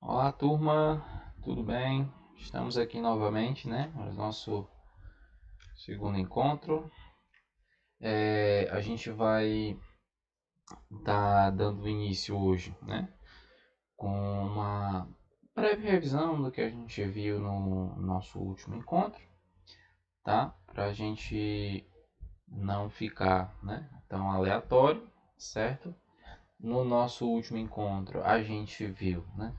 Olá, turma, tudo bem? Estamos aqui novamente, né? No nosso segundo encontro. A gente vai estar dando início hoje, né? Com uma breve revisão do que a gente viu no nosso último encontro, tá? Para a gente não ficar, né, tão aleatório, certo? No nosso último encontro a gente viu, né?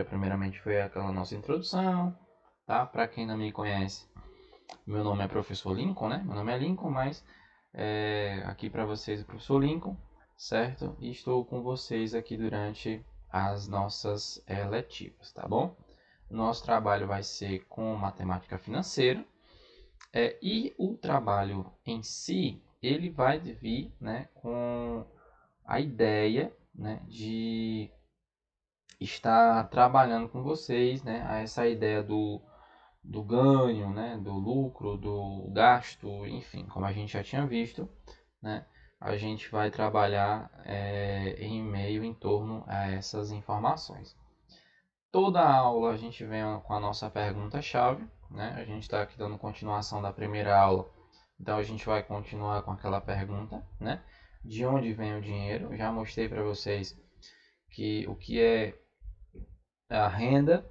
Primeiramente foi aquela nossa introdução, tá? Para quem não me conhece, meu nome é professor Lincoln, né? Meu nome é Lincoln, mas aqui para vocês é o professor Lincoln, certo? E estou com vocês aqui durante as nossas letivas, tá bom? Nosso trabalho vai ser com matemática financeira e o trabalho em si, ele vai vir, né, com a ideia, né, de estar trabalhando com vocês, né, essa ideia do ganho, né, do lucro, do gasto, enfim, como a gente já tinha visto, né, a gente vai trabalhar em meio em torno a essas informações. Toda aula a gente vem com a nossa pergunta-chave, né, a gente está aqui dando continuação da primeira aula, então a gente vai continuar com aquela pergunta, né, de onde vem o dinheiro. Eu já mostrei para vocês que o que é a renda,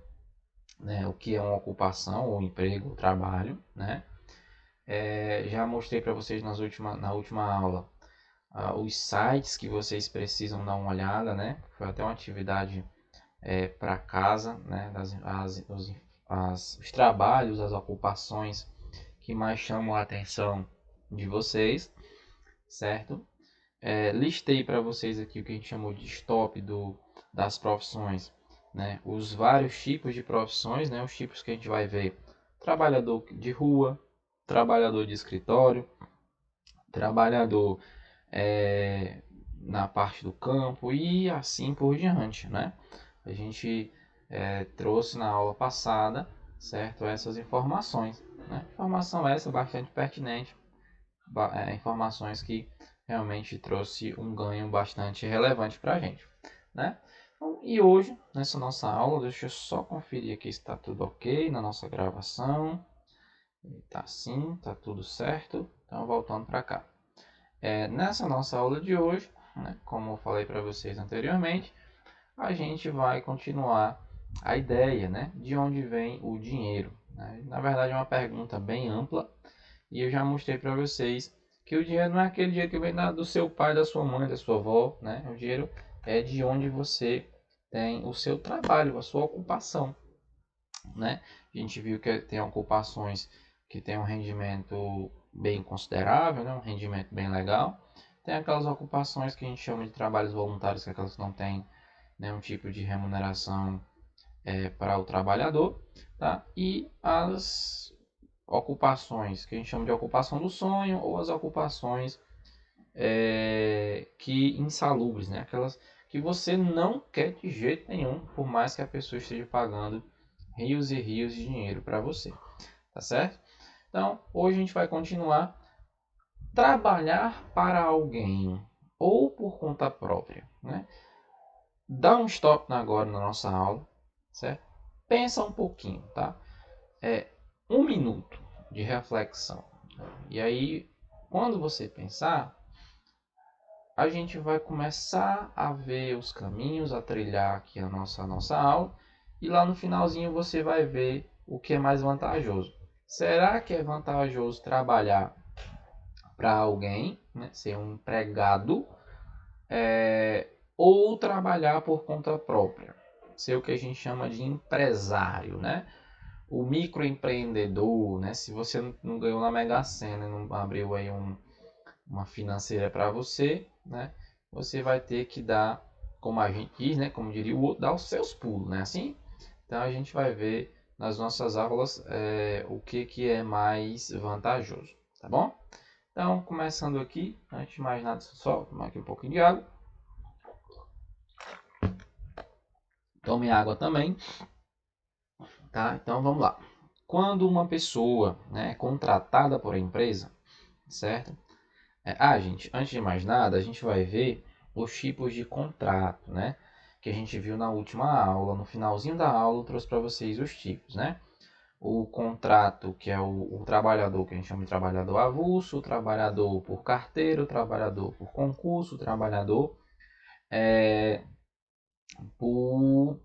né, o que é uma ocupação, ou emprego, ou trabalho, né? Já mostrei para vocês na última aula os sites que vocês precisam dar uma olhada, né? Foi até uma atividade para casa, né? Os trabalhos, as ocupações que mais chamam a atenção de vocês, certo? Listei para vocês aqui o que a gente chamou de stop das profissões, né? Os vários tipos de profissões, né? Os tipos que a gente vai ver: trabalhador de rua, trabalhador de escritório, trabalhador na parte do campo e assim por diante, né? A gente trouxe na aula passada, certo, essas informações, né? Informação essa bastante pertinente, informações que realmente trouxe um ganho bastante relevante para a gente, né? Então, e hoje, nessa nossa aula, deixa eu só conferir aqui se está tudo ok na nossa gravação. Tá sim, tá tudo certo. Então, voltando para cá. Nessa nossa aula de hoje, né, como eu falei para vocês anteriormente, a gente vai continuar a ideia, né, de onde vem o dinheiro, né? Na verdade, é uma pergunta bem ampla e eu já mostrei para vocês que o dinheiro não é aquele dinheiro que vem do seu pai, da sua mãe, da sua avó, né? O dinheiro é de onde você tem o seu trabalho, a sua ocupação, né? A gente viu que tem ocupações que tem um rendimento bem considerável, né? Um rendimento bem legal. Tem aquelas ocupações que a gente chama de trabalhos voluntários, que é aquelas que não têm nenhum tipo de remuneração para o trabalhador, tá? E as ocupações que a gente chama de ocupação do sonho, ou as ocupações que insalubres, né? Aquelas que você não quer de jeito nenhum, por mais que a pessoa esteja pagando rios e rios de dinheiro para você, tá certo? Então, hoje a gente vai continuar trabalhar para alguém ou por conta própria, né? Dá um stop agora na nossa aula, certo? Pensa um pouquinho, tá? 1 minuto de reflexão. E aí, quando você pensar, a gente vai começar a ver os caminhos, a trilhar aqui a nossa aula. E lá no finalzinho você vai ver o que é mais vantajoso. Será que é vantajoso trabalhar para alguém, né, ser um empregado, ou trabalhar por conta própria, ser o que a gente chama de empresário, né? O microempreendedor, né? Se você não ganhou na Mega Sena, não abriu aí uma financeira para você, né? Você vai ter que dar, como a gente diz, né? Como diria o outro, dar os seus pulos, né? Assim, então a gente vai ver nas nossas aulas o que é mais vantajoso, tá bom? Então, começando aqui, antes de mais nada, só tomar aqui um pouquinho de água. Tome água também, tá? Então, vamos lá. Quando uma pessoa, né, é contratada por a empresa, certo? Gente, antes de mais nada, a gente vai ver os tipos de contrato, né? que a gente viu na última aula. No finalzinho da aula eu trouxe para vocês os tipos, né? O contrato, que é o trabalhador, que a gente chama de trabalhador avulso, o trabalhador por carteira, o trabalhador por concurso, o trabalhador por...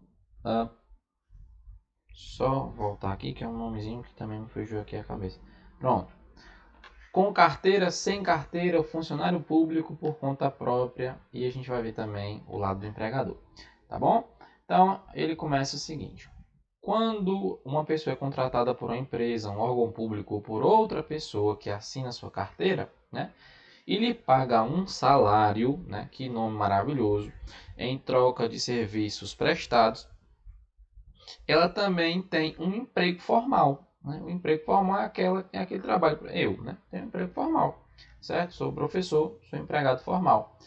só voltar aqui, que é um nomezinho que também me fugiu aqui a cabeça. Pronto. Com carteira, sem carteira, o funcionário público por conta própria, e a gente vai ver também o lado do empregador, tá bom? Então, ele começa o seguinte: quando uma pessoa é contratada por uma empresa, um órgão público ou por outra pessoa que assina sua carteira, né, e lhe paga um salário, né, que nome maravilhoso, em troca de serviços prestados, ela também tem um emprego formal. Né? O emprego formal é aquele trabalho. Eu, né, tenho um emprego formal, certo? Sou professor, sou empregado formal.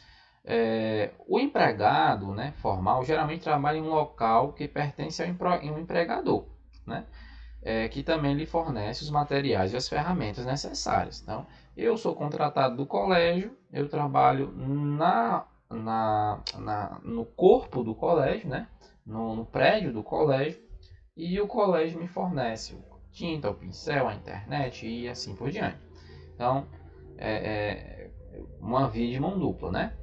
O empregado, né, formal geralmente trabalha em um local que pertence a um empregador, né, que também lhe fornece os materiais e as ferramentas necessárias. Então, eu sou contratado do colégio, eu trabalho no corpo do colégio, né, no prédio do colégio, e o colégio me fornece tinta, o pincel, a internet e assim por diante. Então, é uma via de mão dupla, né?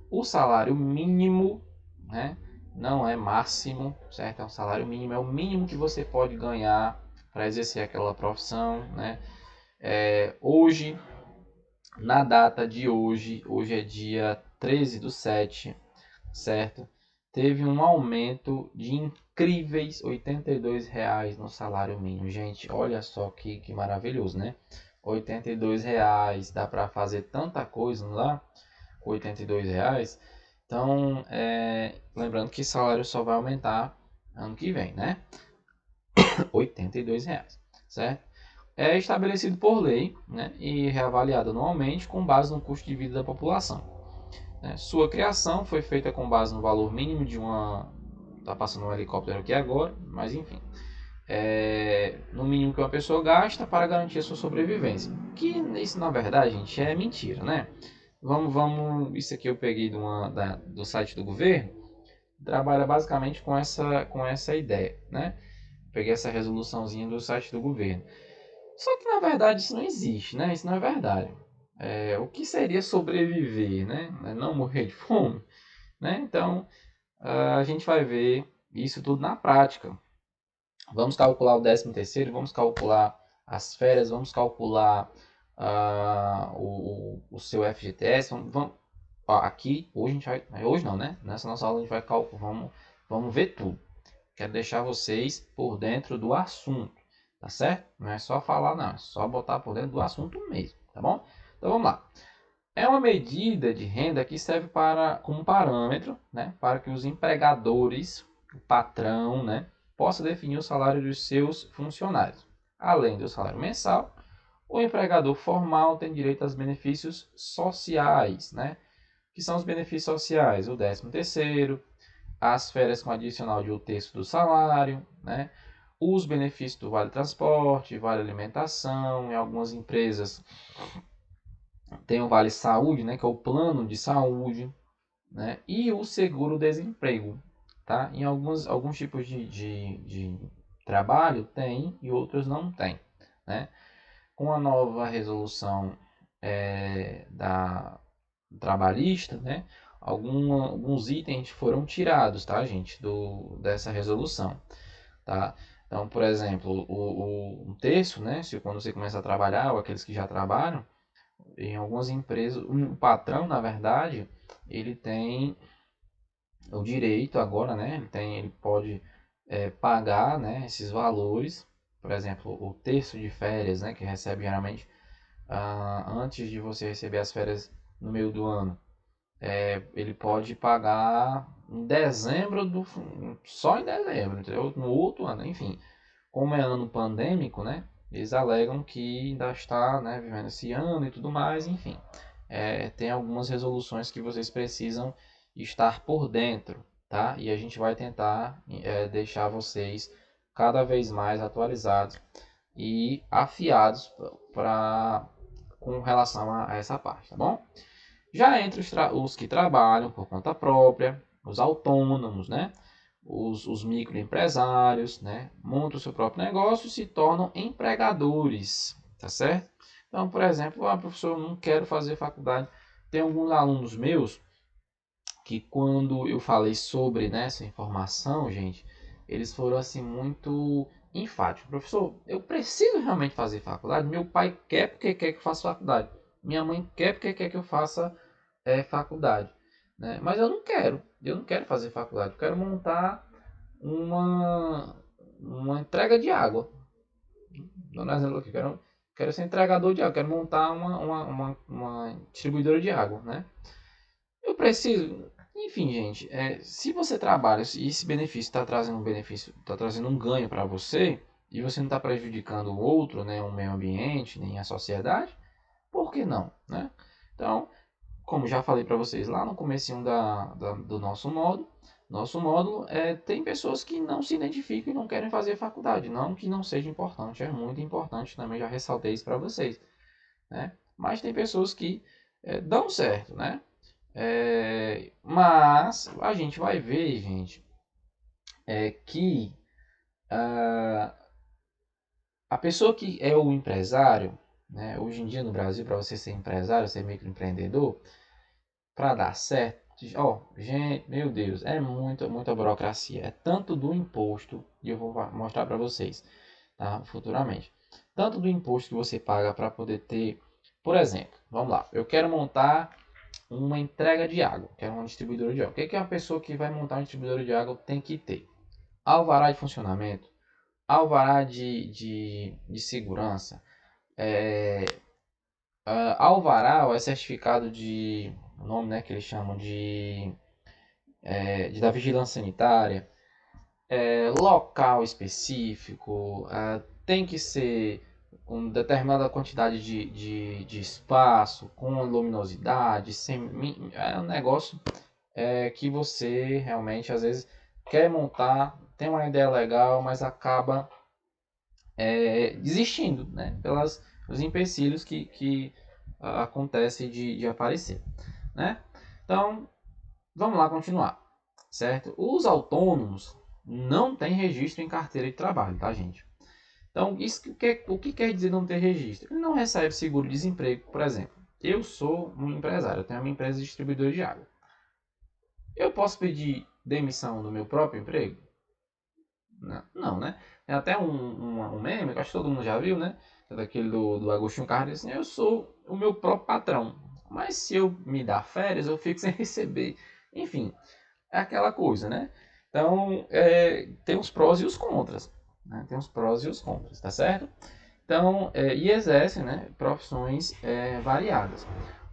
O salário mínimo, né, não é máximo, certo? É um salário mínimo, é o mínimo que você pode ganhar para exercer aquela profissão, né? Hoje, na data de hoje é dia 13/7, certo? Teve um aumento de incríveis R$ 82 no salário mínimo. Gente, olha só que maravilhoso, né? R$ 82, dá para fazer tanta coisa, não dá? Com R$ 82. Então, lembrando que salário só vai aumentar ano que vem, né? R$ 82, certo? É estabelecido por lei, né, e reavaliado anualmente com base no custo de vida da população. Sua criação foi feita com base no valor mínimo de uma... Tá passando um helicóptero aqui agora, mas enfim. No mínimo que uma pessoa gasta para garantir a sua sobrevivência. Que isso, na verdade, gente, é mentira, né? Isso aqui eu peguei do site do governo. Trabalha basicamente com essa ideia, né? Peguei essa resoluçãozinha do site do governo. Só que na verdade isso não existe, né? Isso não é verdade. O que seria sobreviver, né? Não morrer de fome, né? Então a gente vai ver isso tudo na prática. Vamos calcular o 13º, vamos calcular as férias, vamos calcular o seu FGTS. Aqui hoje a gente vai, hoje não, né? Nessa nossa aula a gente vai calcular, vamos ver tudo. Quero deixar vocês por dentro do assunto, tá certo? Não é só falar, não, é só botar por dentro do assunto mesmo, tá bom? Então vamos lá. É uma medida de renda que serve como parâmetro, né, para que os empregadores, o patrão, né, possa definir o salário dos seus funcionários. Além do salário mensal, o empregador formal tem direito aos benefícios sociais, né? Que são os benefícios sociais? O 13º, as férias com adicional de 1/3 do salário, né? Os benefícios do Vale Transporte, Vale Alimentação, em algumas empresas tem o Vale Saúde, né, que é o plano de saúde, né? E o seguro-desemprego, tá? Em alguns tipos de trabalho tem e outros não tem, né? Com a nova resolução da trabalhista, né? Alguns itens foram tirados, tá, gente, dessa resolução, tá? Então, por exemplo, um terço, né? Quando você começa a trabalhar, ou aqueles que já trabalham, em algumas empresas, o patrão, na verdade, ele tem o direito agora, né? Ele pode pagar, né, esses valores, por exemplo, o terço de férias, né, que recebe geralmente antes de você receber as férias no meio do ano. Ele pode pagar em dezembro, só em dezembro, entendeu? No outro ano, enfim. Como é ano pandêmico, né? Eles alegam que ainda está, né, vivendo esse ano e tudo mais, enfim. Tem algumas resoluções que vocês precisam estar por dentro, tá? E a gente vai tentar deixar vocês cada vez mais atualizados e afiados com relação a essa parte, tá bom? Já entre os que trabalham por conta própria, os autônomos, né? Os microempresários, né? Montam o seu próprio negócio e se tornam empregadores, tá certo? Então, por exemplo, professor, eu não quero fazer faculdade. Tem alguns alunos meus que quando eu falei sobre, né, essa informação, gente, eles foram assim muito enfáticos. Professor, eu preciso realmente fazer faculdade? Meu pai quer porque quer que eu faça faculdade. Minha mãe quer porque quer que eu faça faculdade. Né? Mas eu não quero fazer faculdade. Eu quero montar uma entrega de água. Dando um exemplo aqui, quero ser entregador de água, quero montar uma distribuidora de água, né? Eu preciso, enfim, gente, se você trabalha e esse benefício, está trazendo um ganho para você e você não está prejudicando o outro, né, o meio ambiente, nem a sociedade, por que não, né? Então, como já falei para vocês lá no comecinho do nosso módulo tem pessoas que não se identificam e não querem fazer faculdade. Não que não seja importante, é muito importante também, já ressaltei isso para vocês. Né? Mas tem pessoas que dão certo, né? Mas a gente vai ver, gente, que a pessoa que é o empresário, né? Hoje em dia no Brasil, para você ser empresário, ser microempreendedor, para dar certo, gente, meu Deus, é muita burocracia. É tanto do imposto, e eu vou mostrar para vocês, tá? Futuramente. Tanto do imposto que você paga para poder ter, por exemplo, vamos lá, eu quero montar uma entrega de água, quero uma distribuidora de água. O que é uma pessoa que vai montar uma distribuidora de água tem que ter? Alvará de funcionamento, alvará de segurança, alvará é certificado de, o nome, né, que eles chamam da vigilância sanitária, local específico, tem que ser com determinada quantidade de espaço, com luminosidade, é um negócio que você realmente às vezes quer montar, tem uma ideia legal, mas acaba desistindo, né, pelos empecilhos que acontece de aparecer, né? Então, vamos lá continuar, certo? Os autônomos não têm registro em carteira de trabalho, tá, gente? Então, o que quer dizer não ter registro? Ele não recebe seguro-desemprego, por exemplo. Eu sou um empresário, eu tenho uma empresa distribuidora de água. Eu posso pedir demissão do meu próprio emprego? Não, né? Tem até um meme, que acho que todo mundo já viu, né? É daquele do Agostinho Carlos, assim, eu sou o meu próprio patrão. Mas se eu me dar férias, eu fico sem receber. Enfim, é aquela coisa, né? Então, tem os prós e os contras. Né? Tem os prós e os contras, tá certo? Então, e exerce, né, profissões variadas,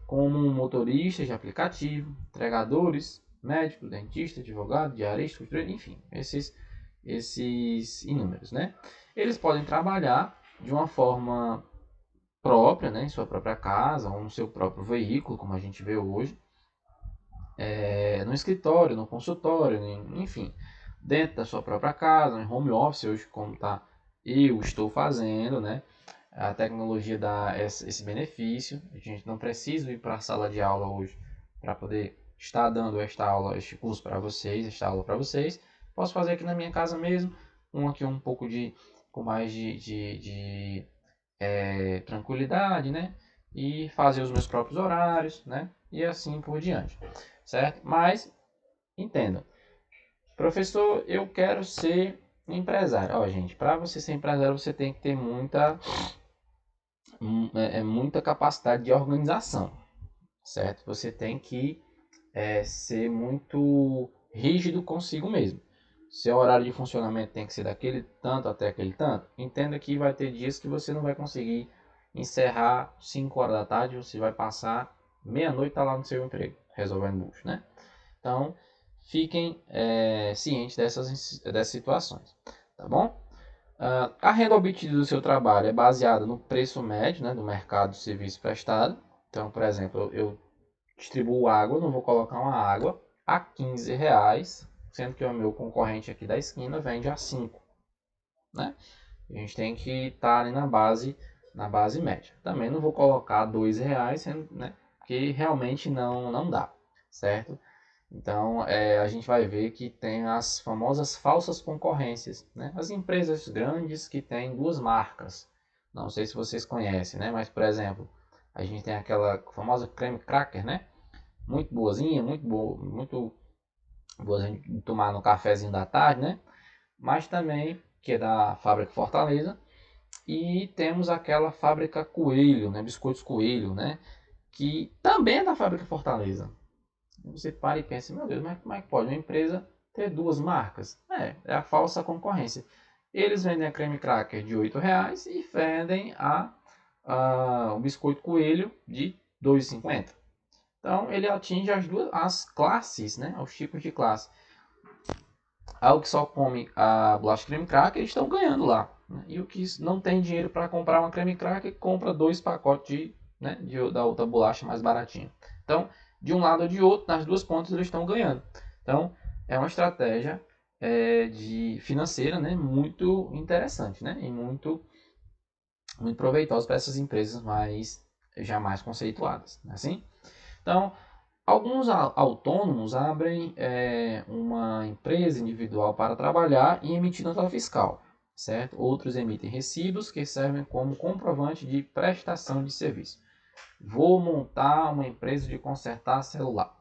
como motoristas de aplicativo, entregadores, médico, dentista, advogado, diarista, costureiro, enfim, esses inúmeros, né? Eles podem trabalhar de uma forma própria, né, em sua própria casa ou no seu próprio veículo, como a gente vê hoje, no escritório, no consultório, enfim, dentro da sua própria casa, em home office, hoje como eu estou fazendo, né? A tecnologia dá esse benefício, a gente não precisa ir para a sala de aula hoje para poder estar dando este curso para vocês, esta aula para vocês. Posso fazer aqui na minha casa mesmo, aqui um pouco com mais de tranquilidade, né? E fazer os meus próprios horários, né? E assim por diante, certo? Mas, entenda, professor, eu quero ser empresário. Gente, para você ser empresário, você tem que ter muita capacidade de organização, certo? Você tem que ser muito rígido consigo mesmo. Seu horário de funcionamento tem que ser daquele tanto até aquele tanto. Entenda que vai ter dias que você não vai conseguir encerrar 5 horas da tarde, você vai passar meia-noite tá lá no seu emprego, resolvendo bucho, né? Então, fiquem cientes dessas situações, tá bom? A renda obtida do seu trabalho é baseada no preço médio, né, do mercado de serviço prestado. Então, por exemplo, eu distribuo água, não vou colocar uma água a R$ 15, sendo que o meu concorrente aqui da esquina vende a 5, né? A gente tem que estar ali na base média. Também não vou colocar R$ 2, sendo, né, que realmente não dá, certo? Então, a gente vai ver que tem as famosas falsas concorrências, né? As empresas grandes que têm duas marcas. Não sei se vocês conhecem, né? Mas, por exemplo, a gente tem aquela famosa creme cracker, né? Muito boazinha, muito boazinha de tomar no cafezinho da tarde, né? Mas também, que é da fábrica Fortaleza. E temos aquela fábrica Coelho, né? Biscoitos Coelho, né? Que também é da fábrica Fortaleza. Você para e pensa, meu Deus, mas como é que pode uma empresa ter duas marcas? É a falsa concorrência. Eles vendem a creme cracker de R$ 8 e vendem o biscoito coelho de R$ 2,50. Então ele atinge as classes, né? Os tipos de classe. Ao que só come a bolacha creme cracker, eles estão ganhando lá. Né? E o que não tem dinheiro para comprar uma creme cracker, compra 2 pacotes da outra bolacha mais baratinha. Então, de um lado ou de outro, nas duas pontas eles estão ganhando. Então, é uma estratégia de financeira, né, muito interessante, né, e muito proveitosa para essas empresas mais conceituadas, não é assim? Então, alguns autônomos abrem uma empresa individual para trabalhar e emitir nota fiscal, certo? Outros emitem recibos que servem como comprovante de prestação de serviço. Vou montar uma empresa de consertar celular.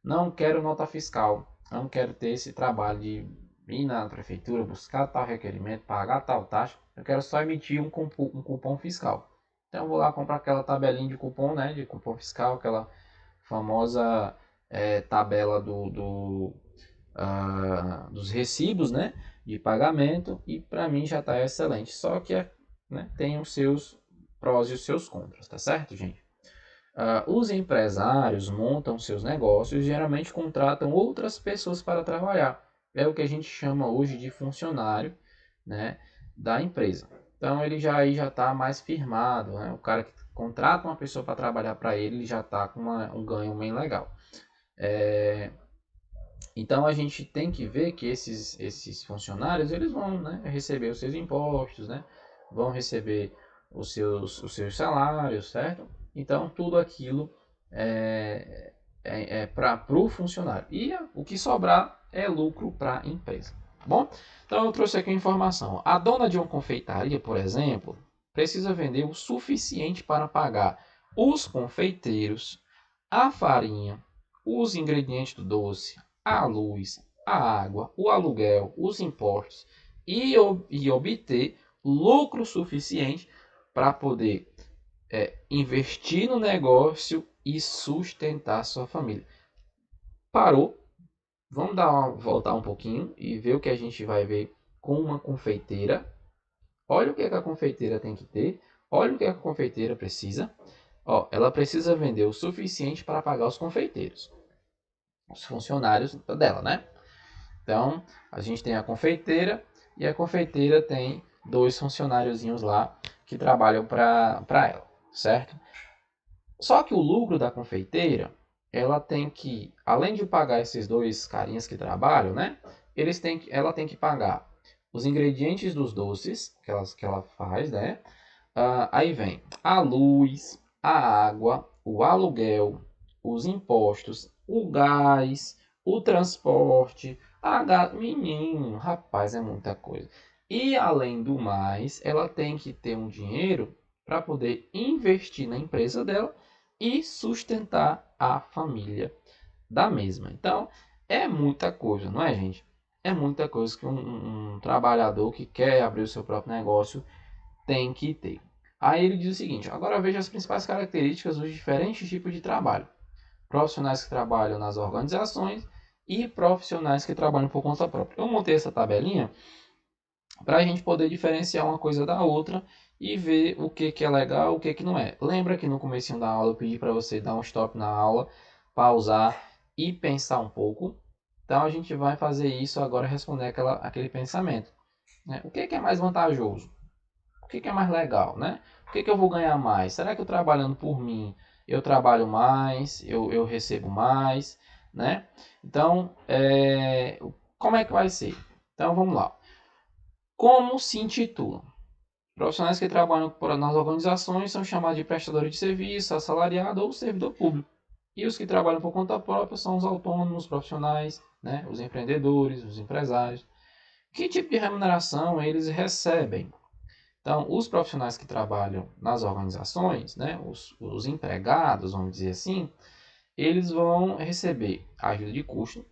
Não quero nota fiscal, não quero ter esse trabalho de ir na prefeitura, buscar tal requerimento, pagar tal taxa. Eu quero só emitir um cupom fiscal. Então eu vou lá comprar aquela tabelinha de cupom, né, de cupom fiscal, aquela famosa tabela dos recibos, né, de pagamento, e para mim já está excelente. Só que né, tem os seus prós e os seus contras, tá certo, gente? Os empresários montam seus negócios e geralmente contratam outras pessoas para trabalhar. É o que a gente chama hoje de funcionário, né, da empresa. Então ele já está mais firmado, né? O cara que contrata uma pessoa para trabalhar para ele já está com um ganho bem legal. Então a gente tem que ver que esses funcionários eles vão, né, receber os seus impostos, né, vão receber os seus salários, certo? Então tudo aquilo é para o funcionário. E o que sobrar é lucro para a empresa. Bom, então eu trouxe aqui uma informação. A dona de uma confeitaria, por exemplo, precisa vender o suficiente para pagar os confeiteiros, a farinha, os ingredientes do doce, a luz, a água, o aluguel, os impostos e obter lucro suficiente para poder investir no negócio e sustentar sua família. Parou? Vamos voltar um pouquinho e ver o que a gente vai ver com uma confeiteira. Olha o que a confeiteira tem que ter. Olha o que a confeiteira precisa. Ela precisa vender o suficiente para pagar os confeiteiros, os funcionários dela, né? Então, a gente tem a confeiteira e a confeiteira tem 2 funcionáriozinhos lá que trabalham para ela, certo? Só que o lucro da confeiteira, ela tem que, além de pagar esses 2 carinhas que trabalham, né? Ela tem que pagar os ingredientes dos doces que ela faz, né? Aí vem a luz, a água, o aluguel, os impostos, o gás, o transporte, menino, rapaz, é muita coisa. E além do mais, ela tem que ter um dinheiro para poder investir na empresa dela e sustentar a família da mesma. Então, é muita coisa, não é, gente? É muita coisa que um trabalhador que quer abrir o seu próprio negócio tem que ter. Aí ele diz o seguinte: agora veja as principais características dos diferentes tipos de trabalho. Profissionais que trabalham nas organizações e profissionais que trabalham por conta própria. Eu montei essa tabelinha para a gente poder diferenciar uma coisa da outra e ver o que é legal, o que não é. Lembra que no começo da aula eu pedi para você dar um stop na aula, pausar e pensar um pouco? Então a gente vai fazer isso agora, responder aquele pensamento. Né? O que é mais vantajoso? O que é mais legal, né? O que eu vou ganhar mais? Será que eu trabalhando por mim, eu trabalho mais, eu recebo mais, né? Então, como é que vai ser? Então, vamos lá. Como se intitulam? Profissionais que trabalham nas organizações são chamados de prestadores de serviço, assalariado ou servidor público. E os que trabalham por conta própria são os autônomos, os profissionais, né? Os empreendedores, os empresários. Que tipo de remuneração eles recebem? Então, os profissionais que trabalham nas organizações, né? Os empregados, vamos dizer assim, eles vão receber ajuda de custo,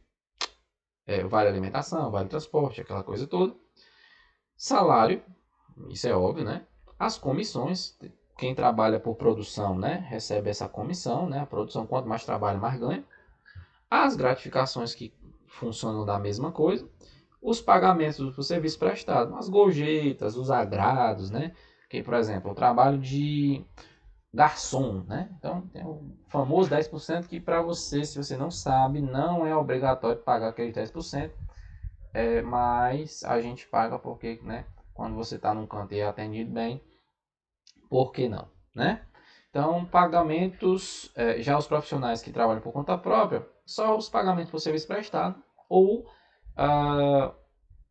vale alimentação, vale transporte, aquela coisa toda, salário, isso é óbvio, né? As comissões, quem trabalha por produção, né, recebe essa comissão, né? A produção, quanto mais trabalha, mais ganha. As gratificações que funcionam da mesma coisa, os pagamentos do serviço prestado, as gorjetas, os agrados, né? Que, por exemplo, o trabalho de garçom, né? Então, tem o famoso 10% que para você, se você não sabe, não é obrigatório pagar aqueles 10%, mas a gente paga porque, né? Quando você está num canto e é atendido bem, por que não, né? Então, pagamentos, já os profissionais que trabalham por conta própria, só os pagamentos por serviço prestado ou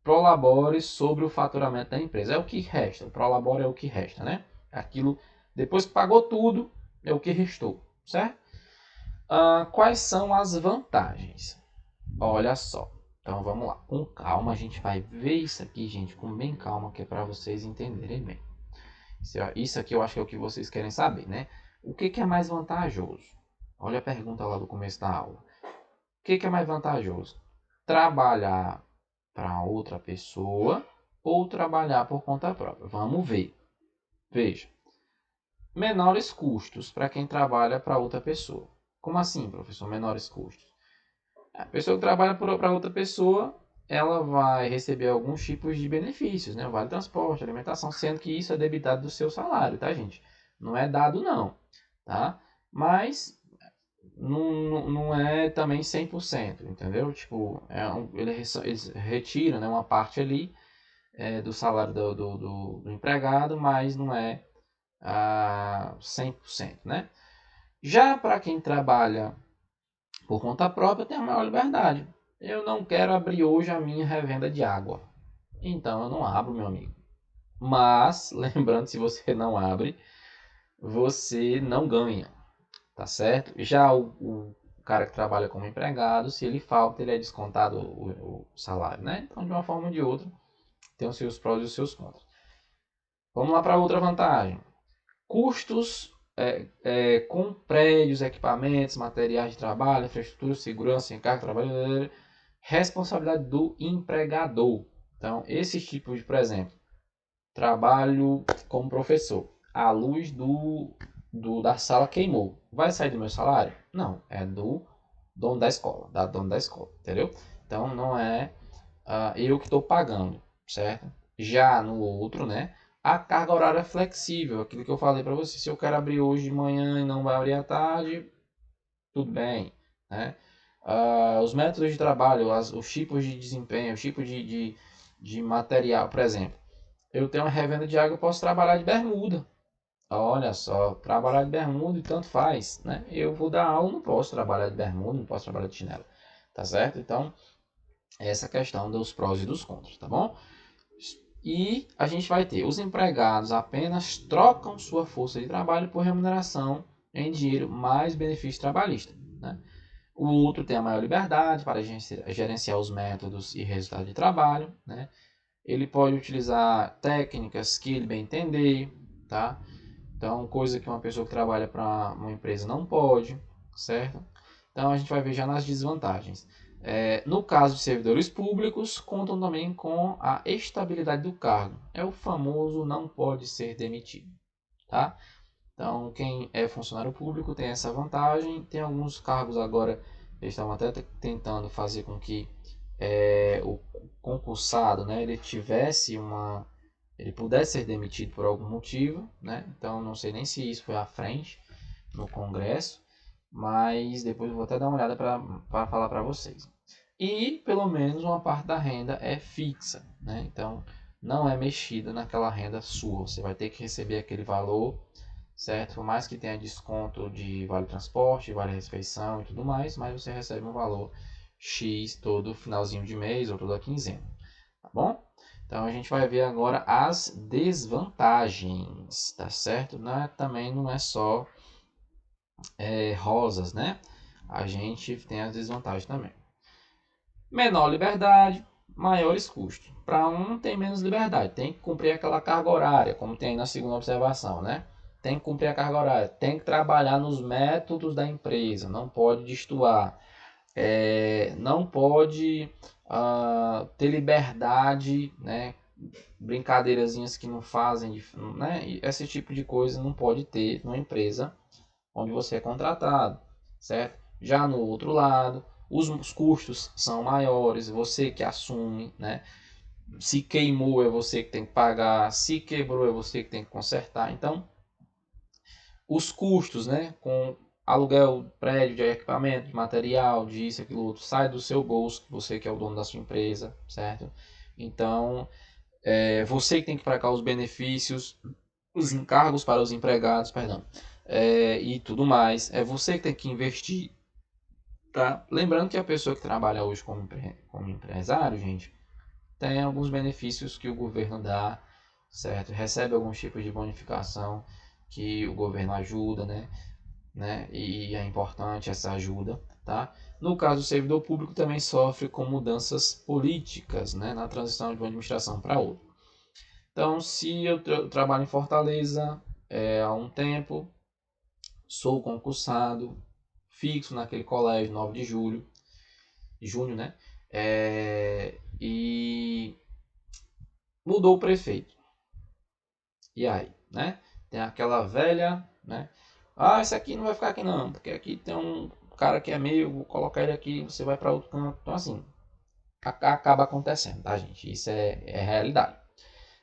prolabore sobre o faturamento da empresa. É o que resta, o prolabore é o que resta, né? Aquilo, depois que pagou tudo, é o que restou, certo? Quais são as vantagens? Olha só, então vamos lá, com calma a gente vai ver isso aqui, gente, com bem calma, que é para vocês entenderem bem. Isso aqui eu acho que é o que vocês querem saber, né? O que é mais vantajoso? Olha a pergunta lá do começo da aula. O que é mais vantajoso? Trabalhar para outra pessoa ou trabalhar por conta própria? Vamos ver. Veja. Menores custos para quem trabalha para outra pessoa. Como assim, professor? Menores custos. A pessoa que trabalha para outra pessoa, ela vai receber alguns tipos de benefícios, né? Vale transporte, alimentação, sendo que isso é debitado do seu salário, tá, gente? Não é dado, não, tá? Mas não é também 100%, entendeu? Tipo, eles retiram, né, uma parte ali do salário do empregado, mas não é 100%, né? Já para quem trabalha por conta própria, tem a maior liberdade. Eu não quero abrir hoje a minha revenda de água. Então eu não abro, meu amigo. Mas, lembrando, se você não abre, você não ganha. Tá certo? Já o cara que trabalha como empregado, se ele falta, ele é descontado o salário, né? Então, de uma forma ou de outra, tem os seus prós e os seus contras. Vamos lá para outra vantagem. Custos com prédios, equipamentos, materiais de trabalho, infraestrutura, segurança, encargo, trabalho, responsabilidade do empregador. Então, esses tipos de, por exemplo, trabalho como professor, a luz da sala queimou. Vai sair do meu salário? Não, é do dono da escola, da dona da escola, entendeu? Então, não é eu que estou pagando, certo? Já no outro, né? A carga horária é flexível, aquilo que eu falei para você. Se eu quero abrir hoje de manhã e não vai abrir à tarde, tudo bem, né? Os métodos de trabalho, os tipos de desempenho, os tipos de material, por exemplo. Eu tenho uma revenda de água, eu posso trabalhar de bermuda. Olha só, trabalhar de bermuda e tanto faz, né? Eu vou dar aula, não posso trabalhar de bermuda, não posso trabalhar de chinelo, tá certo? Então, essa questão dos prós e dos contras, tá bom? E a gente vai ter os empregados apenas trocam sua força de trabalho por remuneração em dinheiro mais benefício trabalhista, né? O outro tem a maior liberdade para gerenciar os métodos e resultados de trabalho, né? Ele pode utilizar técnicas que ele bem entender, tá? Então, coisa que uma pessoa que trabalha para uma empresa não pode, certo? Então, a gente vai ver já nas desvantagens. No caso de servidores públicos, contam também com a estabilidade do cargo. É o famoso não pode ser demitido, tá? Então, quem é funcionário público tem essa vantagem. Tem alguns cargos agora, eles estavam até tentando fazer com que o concursado, né, ele pudesse ser demitido por algum motivo, né? Então, não sei nem se isso foi à frente no Congresso, mas depois eu vou até dar uma olhada para falar para vocês. E pelo menos uma parte da renda é fixa, né? Então não é mexida naquela renda sua. Você vai ter que receber aquele valor, certo? Por mais que tenha desconto de vale transporte, vale refeição e tudo mais, mas você recebe um valor X todo finalzinho de mês ou toda quinzena, tá bom? Então a gente vai ver agora as desvantagens, tá certo? Também não é só rosas, né? a gente tem as desvantagens também. Menor liberdade, maiores custos. Para um tem menos liberdade, tem que cumprir aquela carga horária, como tem aí na segunda observação, né? Tem que cumprir a carga horária, tem que trabalhar nos métodos da empresa, não pode destoar, não pode ter liberdade, né? Brincadeirazinhas que não fazem, né? Esse tipo de coisa não pode ter numa empresa onde você é contratado, certo? Já no outro lado, os custos são maiores, você que assume, né? Se queimou é você que tem que pagar, se quebrou é você que tem que consertar. Então, os custos, né, com aluguel, prédio, de equipamento, de material, disso, aquilo outro, sai do seu bolso, você que é o dono da sua empresa, certo? Então, você que tem que pagar os benefícios, os encargos para os empregados, perdão, e tudo mais. É você que tem que investir, tá? Lembrando que a pessoa que trabalha hoje como empresário, gente, tem alguns benefícios que o governo dá, certo? Recebe alguns tipos de bonificação que o governo ajuda, né? E é importante essa ajuda, tá? No caso do servidor público também sofre com mudanças políticas, né? Na transição de uma administração para outra. Então, se eu trabalho em Fortaleza há um tempo, sou concursado, fixo naquele colégio 9 de junho, né? E mudou o prefeito. E aí, né? Tem aquela velha, né? Ah, esse aqui não vai ficar aqui não, porque aqui tem um cara que é meio, vou colocar ele aqui, você vai para outro canto. Então, assim, acaba acontecendo, tá, gente? Isso é realidade.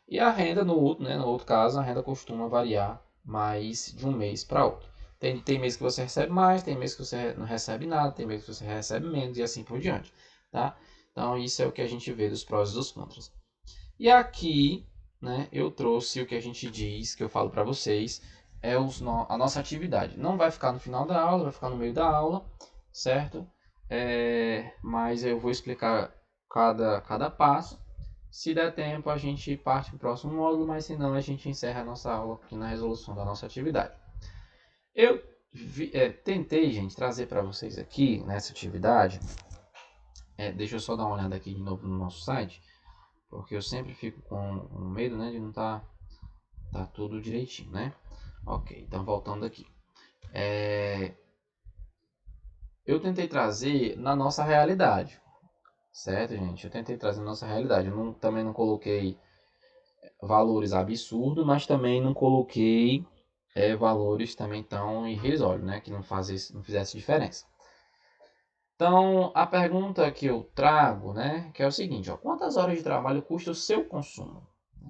E a renda no outro caso, a renda costuma variar mais de um mês para outro. Tem mês que você recebe mais, tem mês que você não recebe nada, tem mês que você recebe menos e assim por diante, tá? Então isso é o que a gente vê dos prós e dos contras. E aqui, né, eu trouxe o que a gente diz, que eu falo para vocês, a nossa atividade. Não vai ficar no final da aula, vai ficar no meio da aula, certo? Mas eu vou explicar cada passo. Se der tempo, a gente parte para o próximo módulo, mas se não, a gente encerra a nossa aula aqui na resolução da nossa atividade. Eu tentei, gente, trazer para vocês aqui nessa atividade. Deixa eu só dar uma olhada aqui de novo no nosso site, porque eu sempre fico com medo, né, de não tá tudo direitinho, né? Ok, então voltando aqui. Eu tentei trazer na nossa realidade, certo, gente? Eu tentei trazer na nossa realidade. Eu também não coloquei valores absurdos, mas também não coloquei valores também tão irrisórios, né? Que não fizesse diferença. Então, a pergunta que eu trago, né? Que é o seguinte, ó, quantas horas de trabalho custa o seu consumo?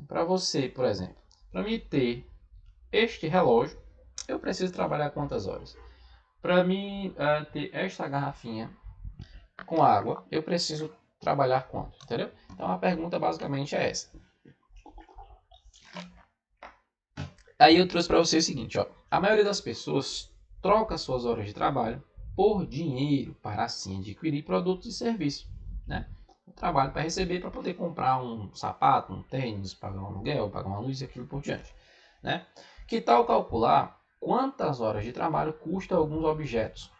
Para você, por exemplo, para mim ter este relógio, eu preciso trabalhar quantas horas? Para mim ter esta garrafinha com água, eu preciso trabalhar quanto? Entendeu? Então a pergunta basicamente é essa. Aí eu trouxe para você o seguinte, ó, a maioria das pessoas troca suas horas de trabalho por dinheiro para assim adquirir produtos e serviços, né? O trabalho para receber, para poder comprar um sapato, um tênis, pagar um aluguel, pagar uma luz e aquilo por diante, né? Que tal calcular quantas horas de trabalho custa alguns objetos,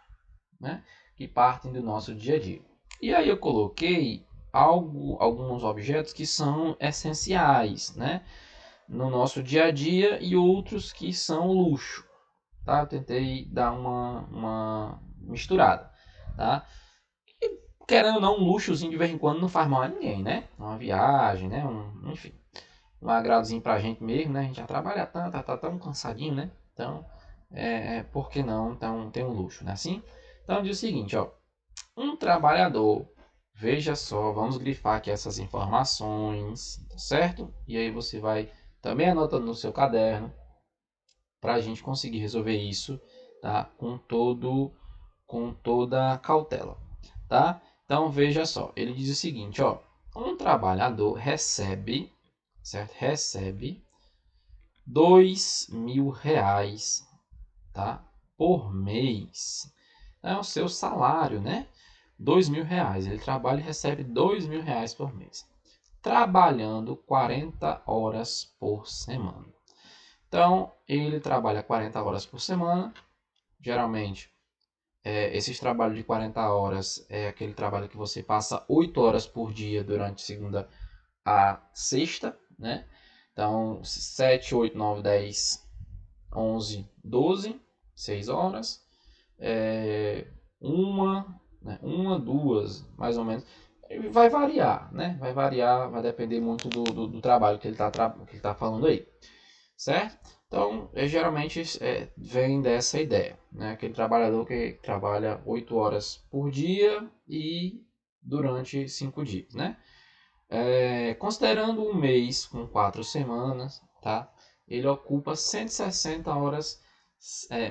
né? Que partem do nosso dia a dia? E aí eu coloquei alguns objetos que são essenciais, né? No nosso dia a dia e outros que são luxo, tá? Eu tentei dar uma misturada, tá? E, querendo ou não, um luxozinho de vez em quando não faz mal a ninguém, né? Uma viagem, né? Enfim, um agradozinho pra gente mesmo, né? A gente já trabalha tanto, tá tão cansadinho, né? Então, por que não? Então, tem um luxo, né? Assim? Então, diz o seguinte, ó. Um trabalhador, veja só, vamos grifar aqui essas informações, tá certo? E aí você vai também anotando no seu caderno para a gente conseguir resolver isso, tá? Com toda cautela, tá? Então veja só, ele diz o seguinte, ó, um trabalhador recebe, certo? Recebe R$ 2.000, tá? Por mês. É o seu salário, né? R$ 2.000. Ele trabalha e recebe R$ 2.000 por mês, trabalhando 40 horas por semana. Então, ele trabalha 40 horas por semana, geralmente Esses trabalhos de 40 horas é aquele trabalho que você passa 8 horas por dia durante segunda a sexta, né? Então, 7, 8, 9, 10, 11, 12, 6 horas. Uma, duas, mais ou menos. Vai variar, né? Vai variar, vai depender muito do trabalho que ele tá falando aí, certo? Então, geralmente vem dessa ideia, né? Aquele trabalhador que trabalha 8 horas por dia e durante 5 dias, né? Considerando um mês com 4 semanas, tá? Ele ocupa 160 horas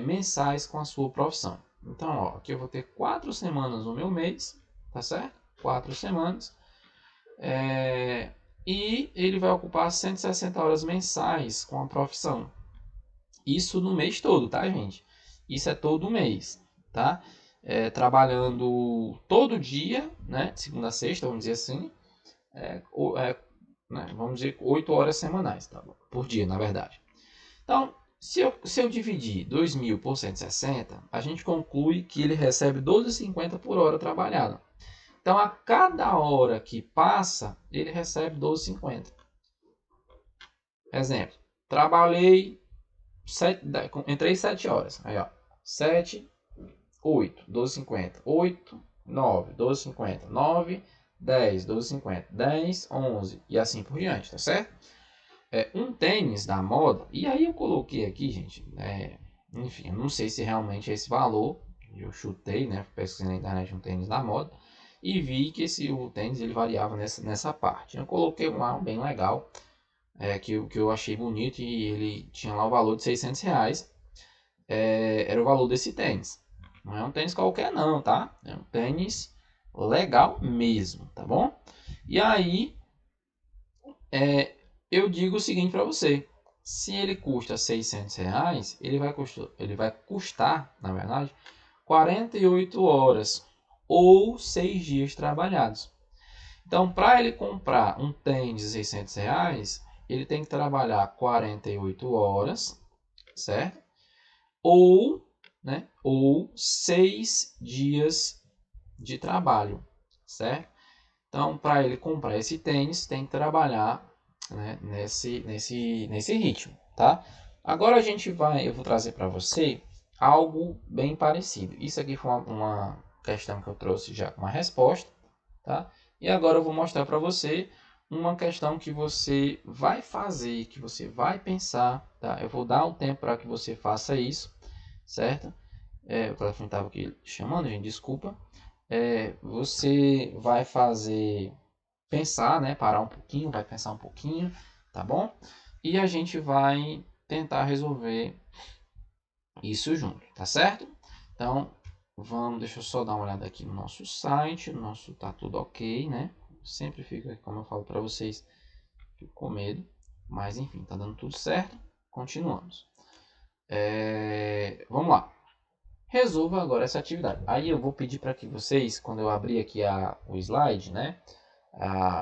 mensais com a sua profissão. Então, ó, aqui eu vou ter 4 semanas no meu mês, tá certo? 4 semanas. E ele vai ocupar 160 horas mensais com a profissão. Isso no mês todo, tá, gente? Isso é todo mês, tá? Trabalhando todo dia, né? De segunda a sexta, vamos dizer assim. Né? Vamos dizer 8 horas semanais, tá? Por dia, na verdade. Então, se eu dividir 2.000 por 160, a gente conclui que ele recebe 12,50 por hora trabalhada. Então, a cada hora que passa, ele recebe 12,50. Exemplo, trabalhei entrei 7 horas. Aí, ó, 7, 8, 12,50. 8, 9, 12,50. 9, 10, 12,50. 10, 11 e assim por diante, tá certo? Um tênis da moda, e aí eu coloquei aqui, gente, enfim, eu não sei se realmente é esse valor, eu chutei, né, pesquisei na internet um tênis da moda, e vi que o tênis ele variava nessa parte. Eu coloquei um lá bem legal, que eu achei bonito, e ele tinha lá o valor de R$600, era o valor desse tênis. Não é um tênis qualquer não, tá? É um tênis legal mesmo, tá bom? E aí, eu digo o seguinte para você: se ele custa R$600, ele vai custar, na verdade, 48 horas ou 6 dias trabalhados. Então, para ele comprar um tênis de R$600, ele tem que trabalhar 48 horas, certo? Ou, né, ou 6 dias de trabalho, certo? Então, para ele comprar esse tênis, tem que trabalhar, né, nesse ritmo, tá? Agora eu vou trazer para você algo bem parecido. Isso aqui foi uma questão que eu trouxe já com uma resposta, tá? E agora eu vou mostrar para você uma questão que você vai fazer, que você vai pensar, tá? Eu vou dar um tempo para que você faça isso, certo? O telefone estava aqui chamando, gente, desculpa. Você vai pensar, né? Parar um pouquinho, vai pensar um pouquinho, tá bom? E a gente vai tentar resolver isso junto, tá certo? Então, deixa eu só dar uma olhada aqui no nosso site, tá tudo ok, né? Sempre fica, como eu falo para vocês, fico com medo, mas enfim, tá dando tudo certo. Continuamos. Vamos lá. Resolva agora essa atividade. Aí eu vou pedir para que vocês, quando eu abrir aqui o slide, né?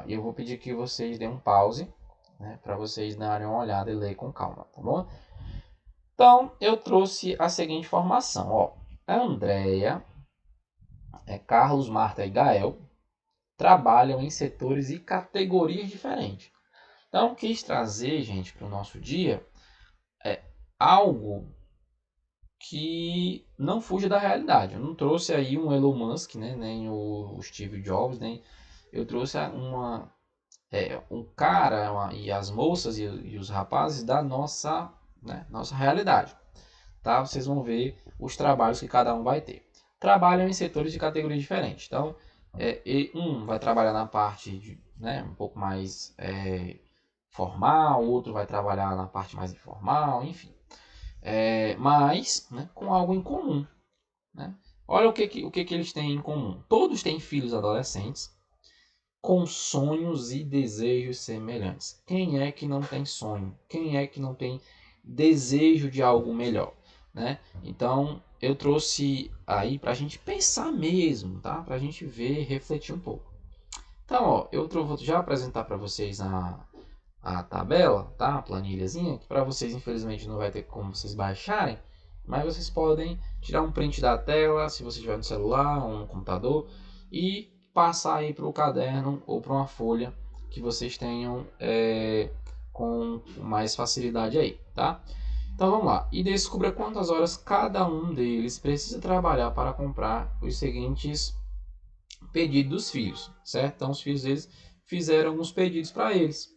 Eu vou pedir que vocês deem um pause, né? Para vocês darem uma olhada e ler com calma, tá bom? Então, eu trouxe a seguinte informação, ó. A Andrea, Carlos, Marta e Gael trabalham em setores e categorias diferentes. Então, quis trazer, gente, para o nosso dia algo que não fuja da realidade. Eu não trouxe aí um Elon Musk, né, nem o Steve Jobs, nem eu trouxe um cara e as moças e os rapazes da nossa realidade. Tá? Vocês vão ver os trabalhos que cada um vai ter. Trabalham em setores de categorias diferentes. Então, um vai trabalhar na parte um pouco mais formal, outro vai trabalhar na parte mais informal, enfim. Mas, né, com algo em comum. Né? Olha o que eles têm em comum. Todos têm filhos adolescentes com sonhos e desejos semelhantes. Quem é que não tem sonho? Quem é que não tem desejo de algo melhor? Né? Então, eu trouxe aí para a gente pensar mesmo, tá? Para a gente ver, refletir um pouco. Então, ó, vou já apresentar para vocês a tabela, tá? A planilhazinha, que para vocês, infelizmente, não vai ter como vocês baixarem, Mas vocês podem tirar um print da tela, se você tiver no celular ou no computador, e passar aí para o caderno ou para uma folha que vocês tenham com mais facilidade aí, tá? Então vamos lá, e descubra quantas horas cada um deles precisa trabalhar para comprar os seguintes pedidos dos filhos, certo? Então os filhos deles fizeram alguns pedidos para eles.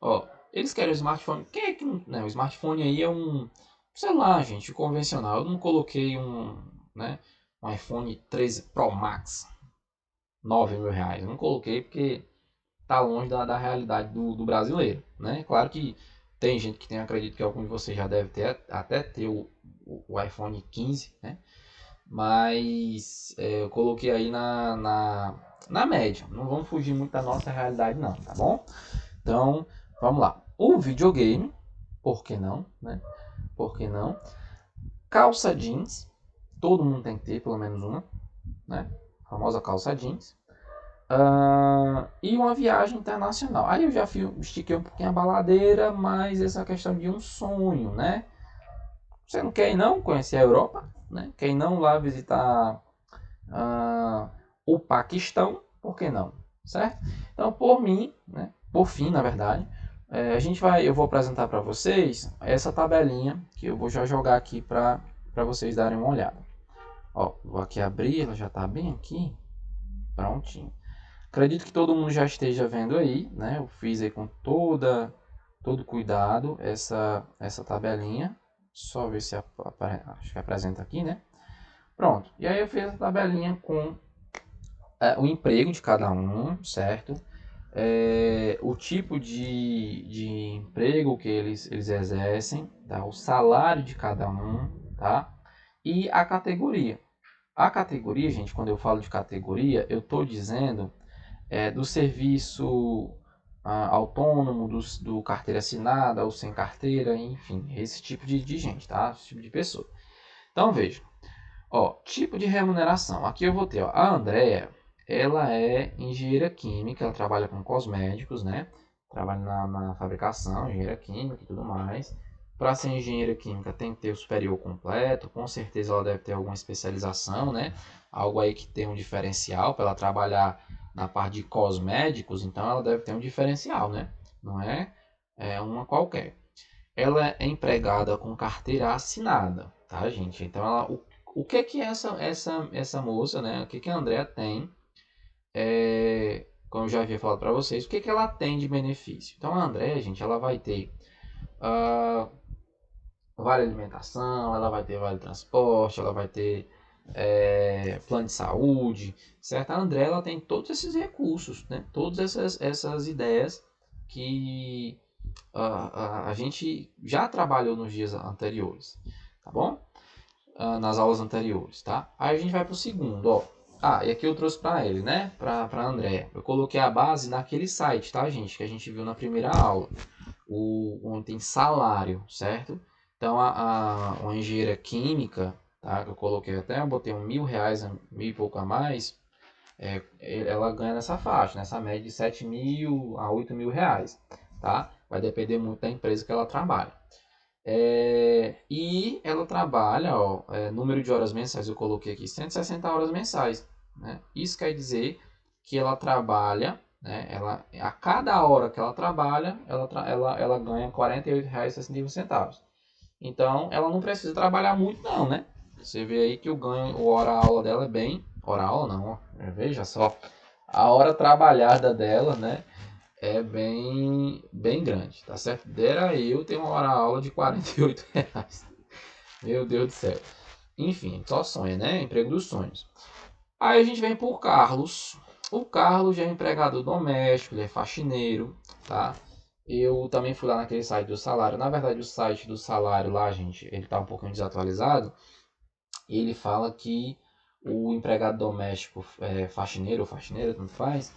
Ó, eles querem o smartphone. Quem é que não, né? O smartphone aí é um celular, gente, convencional. Eu não coloquei um iPhone 13 Pro Max, R$ 9.000. Eu não coloquei porque tá longe da realidade do brasileiro, né? Claro que tem gente que tem, acredito que algum de vocês já deve ter até ter o iPhone 15, né? Mas eu coloquei aí na média. Não vamos fugir muito da nossa realidade não, tá bom? Então, vamos lá. O videogame, por que não, né? Por que não? Calça jeans, todo mundo tem que ter pelo menos uma, né? A famosa calça jeans. E uma viagem internacional. Aí eu já estiquei um pouquinho a baladeira, mas essa questão de um sonho, né? Você não quer ir não conhecer a Europa, né? Quer ir não lá visitar o Paquistão, por que não? Certo? Então, por mim, né? Por fim, na verdade, eu vou apresentar para vocês essa tabelinha que eu vou já jogar aqui para vocês darem uma olhada. Ó, vou aqui abrir, ela já está bem aqui, prontinho. Acredito que todo mundo já esteja vendo aí, né? Eu fiz aí com todo cuidado essa tabelinha. Só ver se acho que apresenta aqui, né? Pronto. E aí eu fiz a tabelinha com o emprego de cada um, certo? O tipo de emprego que eles exercem, tá? O salário de cada um, tá? E a categoria. A categoria, gente, quando eu falo de categoria, eu estou dizendo do serviço autônomo, do carteira assinada ou sem carteira, enfim, esse tipo de gente, tá? Esse tipo de pessoa. Então, veja. Ó, tipo de remuneração. Aqui eu vou ter, ó, a Andrea, ela é engenheira química, ela trabalha com cosméticos, né? Trabalha na fabricação, engenheira química e tudo mais. Para ser engenheira química tem que ter o superior completo, com certeza ela deve ter alguma especialização, né? Algo aí que tem um diferencial para ela trabalhar na parte de cosméticos, então ela deve ter um diferencial, né? Não é uma qualquer. Ela é empregada com carteira assinada, tá, gente? Então o que essa moça, né? O que a Andrea tem, como eu já havia falado para vocês, o que ela tem de benefício? Então a Andrea, gente, ela vai ter vale alimentação, ela vai ter vale transporte, ela vai ter plano de saúde, certo? A Andrea, ela tem todos esses recursos, né? Todas essas ideias que a gente já trabalhou nos dias anteriores, tá bom? Nas aulas anteriores, tá? Aí a gente vai para o segundo, ó. E aqui eu trouxe para ele, né? Para André. Eu coloquei a base naquele site, tá, gente? Que a gente viu na primeira aula. Onde tem salário, certo? Então, uma engenheira química, tá? Que eu coloquei até, eu botei R$ 1.000, 1.000 e pouco a mais. Ela ganha nessa faixa, nessa média de 7.000 a 8.000 reais, tá? Vai depender muito da empresa que ela trabalha. E ela trabalha, ó, número de horas mensais, eu coloquei aqui 160 horas mensais, né? Isso quer dizer que ela trabalha, né? A cada hora que ela trabalha, ela ganha R$ 48,61. Então, ela não precisa trabalhar muito não, né? Você vê aí que o ganho, o hora-aula dela é bem... Hora-aula não, ó. Veja só. A hora trabalhada dela, né? É bem grande, tá certo? Dera eu ter uma hora-aula de R$ 48. Meu Deus do céu. Enfim, só sonha, né? Emprego dos sonhos. Aí a gente vem por Carlos. O Carlos já é empregado doméstico, ele é faxineiro, tá? Eu também fui lá naquele site do salário. Na verdade, o site do salário lá, gente, ele tá um pouquinho desatualizado. E ele fala que o empregado doméstico, faxineiro ou faxineira, tanto faz,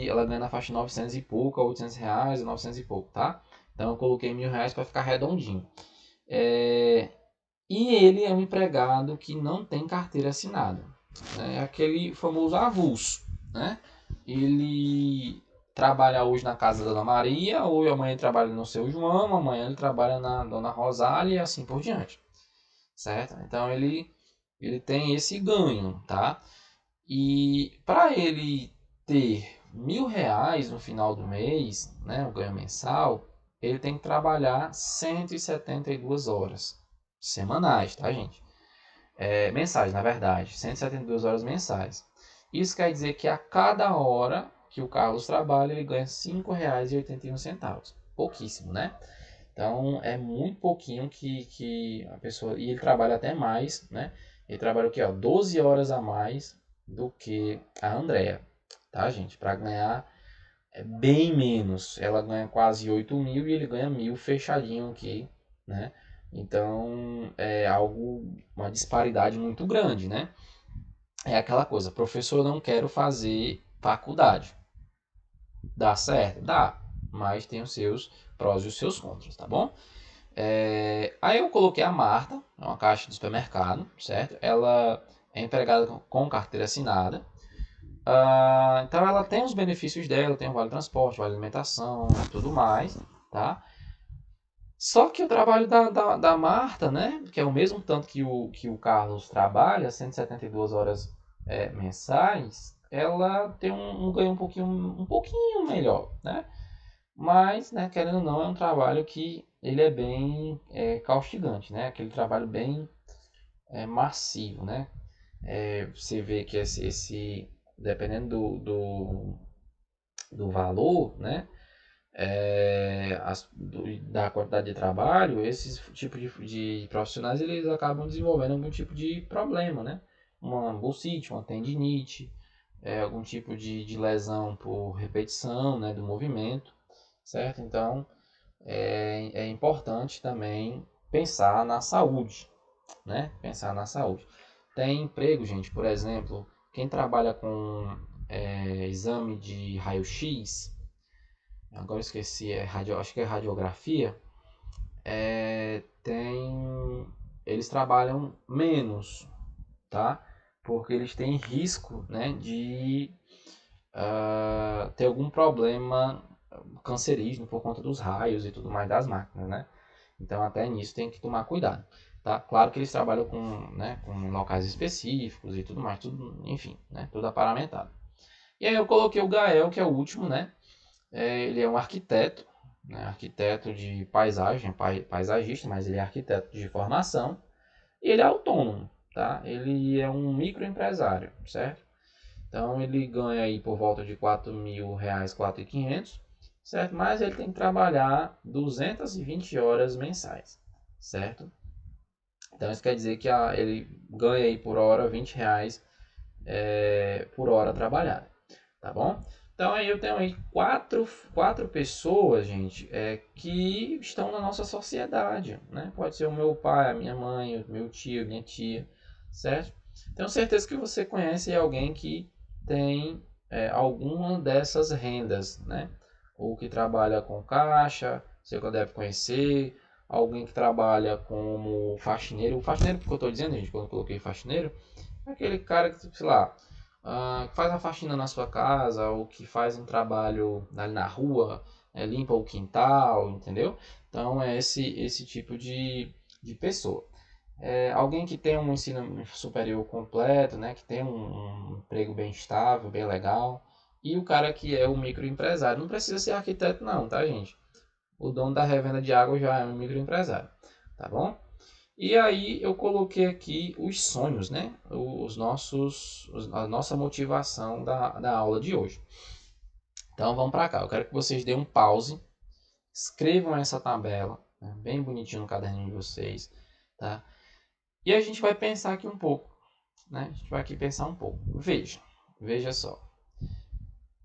ela ganha na faixa de 900 e pouco, a 800 reais e 900 e pouco, tá? Então eu coloquei R$ 1.000 para ficar redondinho. E ele é um empregado que não tem carteira assinada. É aquele famoso avulso, né? Ele trabalha hoje na casa da Dona Maria, ou amanhã ele trabalha no Seu João, amanhã ele trabalha na Dona Rosália e assim por diante. certo? Então ele tem esse ganho, tá? E para ele ter R$ 1.000 no final do mês, né, o ganho mensal, ele tem que trabalhar 172 horas semanais, tá, gente? Mensais, na verdade, 172 horas mensais. Isso quer dizer que a cada hora que o Carlos trabalha, ele ganha R$ 5,81. Pouquíssimo, né? Então é muito pouquinho que a pessoa. E ele trabalha até mais, né? Ele trabalha o quê? Ó, 12 horas a mais do que a Andrea, tá, gente? Para ganhar bem menos. Ela ganha quase 8.000 e ele ganha 1.000 fechadinho aqui, né? Então é algo, uma disparidade muito grande, né? É aquela coisa, professor, eu não quero fazer faculdade. Dá certo? Dá, mas tem os seus prós e os seus contras, tá bom? Aí eu coloquei a Marta, é uma caixa de supermercado, certo? Ela é empregada com carteira assinada. Então ela tem os benefícios dela, tem o vale transporte, vale alimentação, tudo mais, tá? Só que o trabalho da Marta, né, que é o mesmo tanto que o Carlos trabalha, 172 horas mensais, ela tem um ganho um pouquinho melhor, né? Mas, né, querendo ou não, é um trabalho que ele é bem castigante, né? Aquele trabalho bem massivo, né? Você vê que dependendo do valor, né? Da quantidade de trabalho, esses tipos de profissionais eles acabam desenvolvendo algum tipo de problema, né? Uma bursite, uma tendinite, algum tipo de lesão por repetição, né, do movimento, certo? Então é importante também pensar na saúde, né? Pensar na saúde. Tem emprego, gente, por exemplo, quem trabalha com exame de raio-x, agora eu esqueci, acho que é radiografia, eles trabalham menos, tá? Porque eles têm risco, né, de ter algum problema cancerígeno por conta dos raios e tudo mais das máquinas, né? Então até nisso tem que tomar cuidado, tá? Claro que eles trabalham com locais específicos e tudo mais, tudo, enfim, né? Tudo aparamentado. E aí eu coloquei o Gael, que é o último, né? Ele é um arquiteto, né? Arquiteto de paisagem, paisagista, mas ele é arquiteto de formação e ele é autônomo, tá? Ele é um microempresário, certo? Então ele ganha aí por volta de R$ 4.000, 4.500, certo? Mas ele tem que trabalhar 220 horas mensais, certo? Então isso quer dizer que ele ganha aí por hora R$ 20 por hora trabalhada, tá bom? Então aí eu tenho aí quatro pessoas, gente, que estão na nossa sociedade, né? Pode ser o meu pai, a minha mãe, o meu tio, minha tia, certo? Tenho certeza que você conhece alguém que tem alguma dessas rendas, né? Ou que trabalha com caixa, você deve conhecer, alguém que trabalha como faxineiro. O faxineiro, que eu estou dizendo, gente, quando eu coloquei faxineiro, é aquele cara que, sei lá, que faz a faxina na sua casa, ou que faz um trabalho ali na rua, limpa o quintal, entendeu? Então é esse tipo de pessoa. Alguém que tem um ensino superior completo, né, que tem um emprego bem estável, bem legal, e o cara que é o microempresário. Não precisa ser arquiteto não, tá, gente? O dono da revenda de água já é um microempresário, tá bom? E aí eu coloquei aqui os sonhos, né? A nossa motivação da aula de hoje. Então vamos para cá. Eu quero que vocês deem um pause, escrevam essa tabela, né, bem bonitinho no caderninho de vocês, tá? E a gente vai pensar aqui um pouco, né? A gente vai aqui pensar um pouco. Veja só.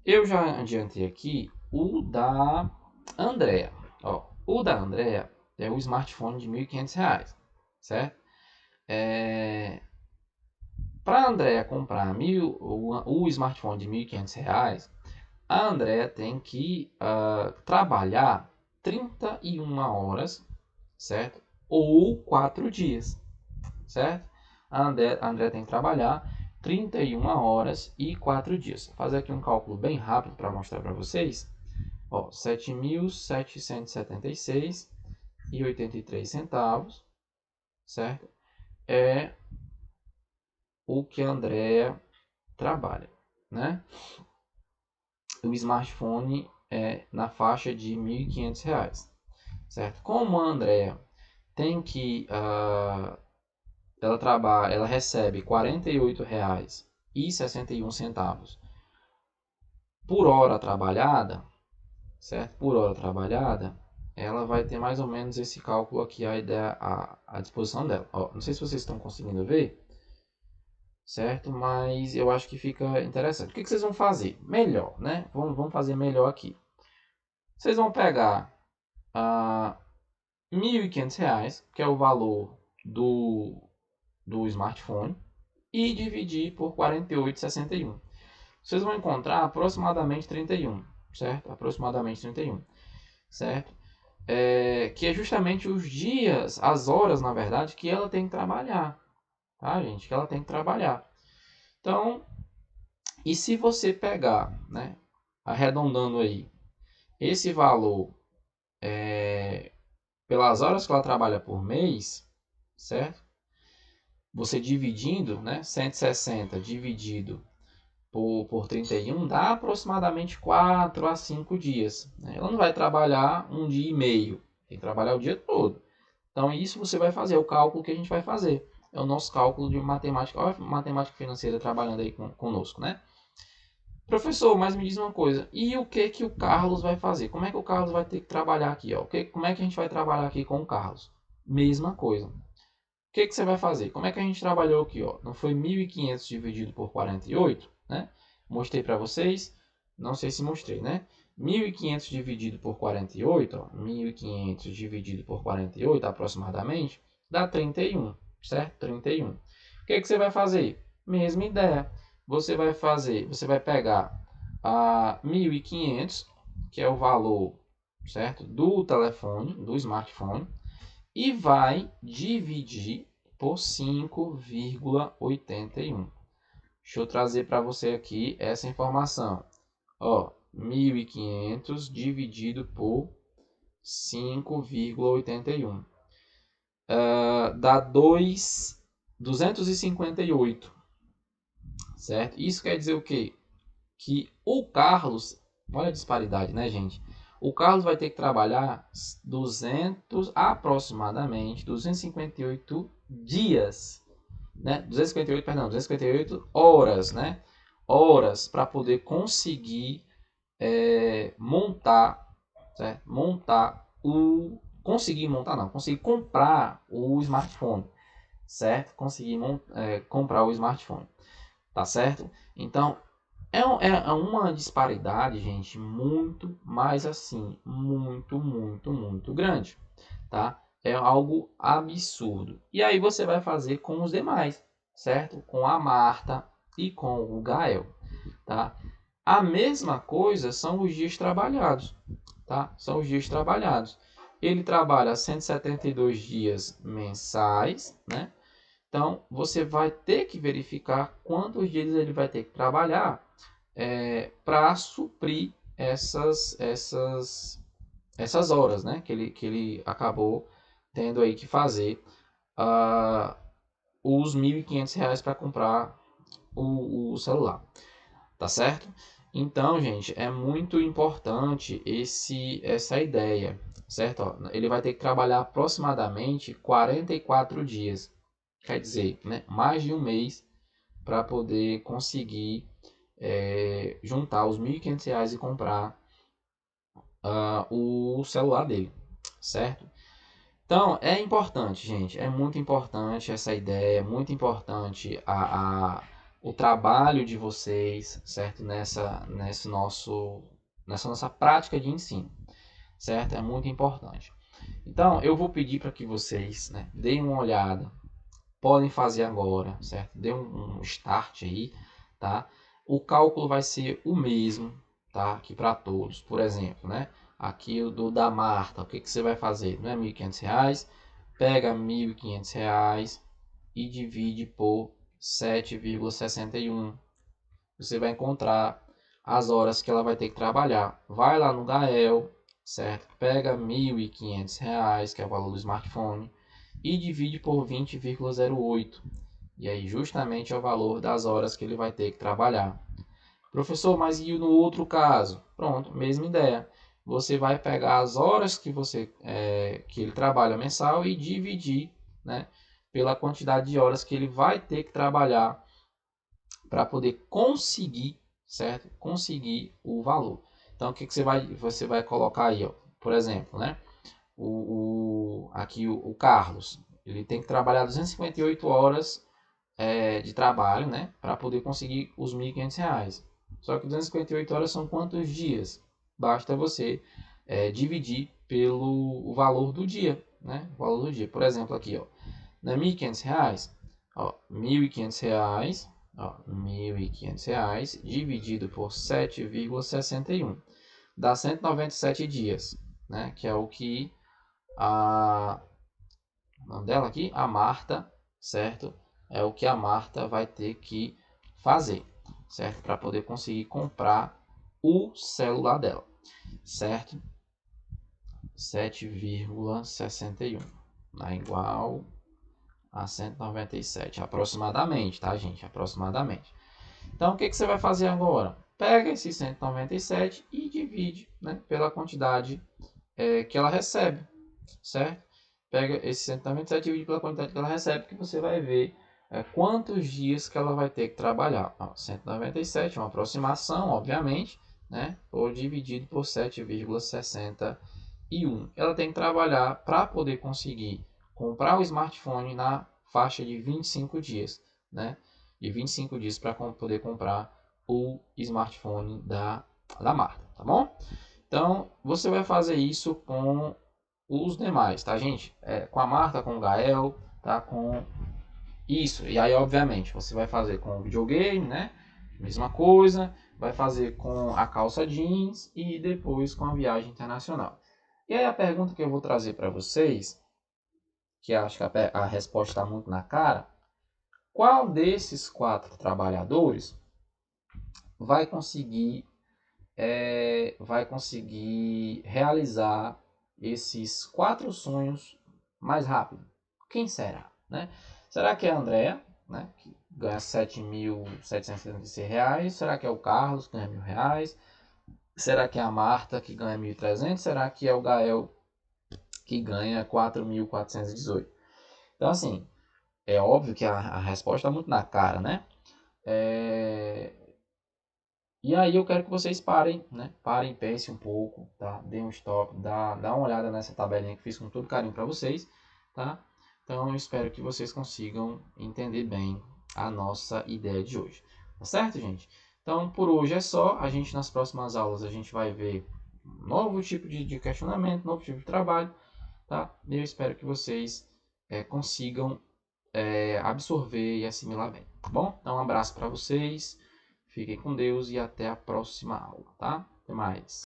Eu já adiantei aqui o da Andrea. Ó, o da Andrea é o smartphone de R$ 1.500, certo? Para a Andrea comprar o smartphone de R$ 1.500, a Andrea tem que trabalhar 31 horas, certo? Ou 4 dias, certo? A Andrea tem que trabalhar 31 horas e 4 dias. Vou fazer aqui um cálculo bem rápido para mostrar para vocês. Ó, 7.776,83 centavos, certo? é o que a Andrea trabalha, né? O smartphone é na faixa de R$ 1.500, certo? Como a Andrea tem que ela recebe R$ 48,61 por hora trabalhada, certo? Por hora trabalhada, ela vai ter mais ou menos esse cálculo aqui à disposição dela. Ó, não sei se vocês estão conseguindo ver, certo? Mas eu acho que fica interessante. O que vocês vão fazer? Melhor, né? Vamos fazer melhor aqui. Vocês vão pegar R$ 1.500, que é o valor do smartphone, e dividir por 48,61. Vocês vão encontrar aproximadamente 31, certo? Aproximadamente 31, certo? Que é justamente os dias, as horas, na verdade, que ela tem que trabalhar, tá, gente? Que ela tem que trabalhar. Então, e se você pegar, né, arredondando aí, esse valor pelas horas que ela trabalha por mês, certo? Você dividindo, né, 160 dividido por 31 dá aproximadamente 4 a 5 dias. Né? Ela não vai trabalhar um dia e meio, tem que trabalhar o dia todo. Então, isso você vai fazer, o cálculo que a gente vai fazer. É o nosso cálculo de matemática. Olha a matemática financeira trabalhando aí conosco, né? Professor, mas me diz uma coisa. E o que o Carlos vai fazer? Como é que o Carlos vai ter que trabalhar aqui? Ó? Como é que a gente vai trabalhar aqui com o Carlos? Mesma coisa. O que você vai fazer? Como é que a gente trabalhou aqui? Ó? Não foi 1.500 dividido por 48, né? Mostrei para vocês. Não sei se mostrei, né? 1.500 dividido por 48, ó, 1.500 dividido por 48 aproximadamente, dá 31, certo? 31. O que você vai fazer? Mesma ideia. Você vai pegar a 1.500, que é o valor, certo? Do telefone, do smartphone, e vai dividir por 5,81. Deixa eu trazer para você aqui essa informação. Ó, 1.500 dividido por 5,81. Dá 258, certo? Isso quer dizer o quê? Que o Carlos, olha a disparidade, né, gente? O Carlos vai ter que trabalhar aproximadamente 258 dias, né? 258 horas, né? Horas para poder conseguir conseguir comprar o smartphone, certo? Conseguir comprar o smartphone, tá certo? Então, é uma disparidade, gente, muito mais assim, muito grande, tá? É algo absurdo. E aí você vai fazer com os demais, certo? Com a Marta e com o Gael, tá? A mesma coisa são os dias trabalhados, tá? São os dias trabalhados. Ele trabalha 172 dias mensais, né? Então, você vai ter que verificar quantos dias ele vai ter que trabalhar para suprir essas horas, né? Que ele acabou tendo aí que fazer os R$ 1.500 para comprar o celular, tá certo? Então, gente, é muito importante essa ideia, certo? Ó, ele vai ter que trabalhar aproximadamente 44 dias, quer dizer, né, mais de um mês para poder conseguir juntar os R$ 1.500 e comprar o celular dele, certo? Então, é importante, gente, é muito importante essa ideia, é muito importante o trabalho de vocês, certo? Nessa nossa prática de ensino, certo? É muito importante. Então, eu vou pedir para que vocês, né, deem uma olhada, podem fazer agora, certo? Dê um start aí, tá? O cálculo vai ser o mesmo, tá? Aqui para todos, por exemplo, né? Aqui o da Marta, o que você vai fazer? Não é R$ 1.500? Pega R$ 1.500 e divide por 7,61. Você vai encontrar as horas que ela vai ter que trabalhar. Vai lá no Gael, certo? Pega R$ 1.500, que é o valor do smartphone, e divide por 20,08. E aí justamente é o valor das horas que ele vai ter que trabalhar. Professor, mas e no outro caso? Pronto, mesma ideia. Você vai pegar as horas que que ele trabalha mensal e dividir, né, pela quantidade de horas que ele vai ter que trabalhar para poder conseguir, certo? Conseguir o valor. Então, o que você vai colocar aí, ó? Por exemplo, né? Aqui o Carlos, ele tem que trabalhar 258 horas de trabalho, né? Para poder conseguir os R$ 1.500. Só que 258 horas são quantos dias? Basta você dividir pelo valor do dia, né? O valor do dia. Por exemplo, aqui, ó, não é R$ 1.500? Ó, R$ 1.500, ó, R$ 1.500 dividido por 7,61 dá 197 dias, né? Que é o que o nome dela aqui, a Marta, certo? É o que a Marta vai ter que fazer, certo? Para poder conseguir comprar o celular dela, certo? 7,61 dá igual a 197, aproximadamente, tá, gente? Aproximadamente. Então, o que você vai fazer agora? Pega esse 197 e divide, né, pela quantidade que ela recebe, certo? Pega esse 197 e divide pela quantidade que ela recebe, que você vai ver quantos dias que ela vai ter que trabalhar. Ó, 197 é uma aproximação, obviamente, né? Ou dividido por 7,61. Ela tem que trabalhar para poder conseguir comprar o smartphone na faixa de 25 dias, né? De 25 dias para poder comprar o smartphone da Marta, tá bom? Então, você vai fazer isso com os demais, tá, gente? Com a Marta, com o Gael, tá? Com isso. E aí, obviamente, você vai fazer com o videogame, né? Mesma coisa. Vai fazer com a calça jeans e depois com a viagem internacional. E aí, a pergunta que eu vou trazer para vocês, que acho que a resposta está muito na cara: qual desses 4 trabalhadores vai conseguir realizar esses 4 sonhos mais rápido? Quem será, né? Será que é a Andrea, né, que ganha R$ 7.776? Será que é o Carlos, que ganha R$ 1.000? Será que é a Marta, que ganha 1.300? Será que é o Gael, que ganha 4.418? Então, assim, é óbvio que a resposta é muito na cara, né? E aí eu quero que vocês parem, né? Parem, pensem um pouco, tá? Dêem um stop, dá uma olhada nessa tabelinha que fiz com todo carinho para vocês, tá? Então eu espero que vocês consigam entender bem a nossa ideia de hoje. Tá certo, gente? Então por hoje é só. A gente nas próximas aulas a gente vai ver um novo tipo de questionamento, novo tipo de trabalho, tá? E eu espero que vocês consigam absorver e assimilar bem, tá bom? Então um abraço para vocês. Fiquem com Deus e até a próxima aula, tá? Até mais.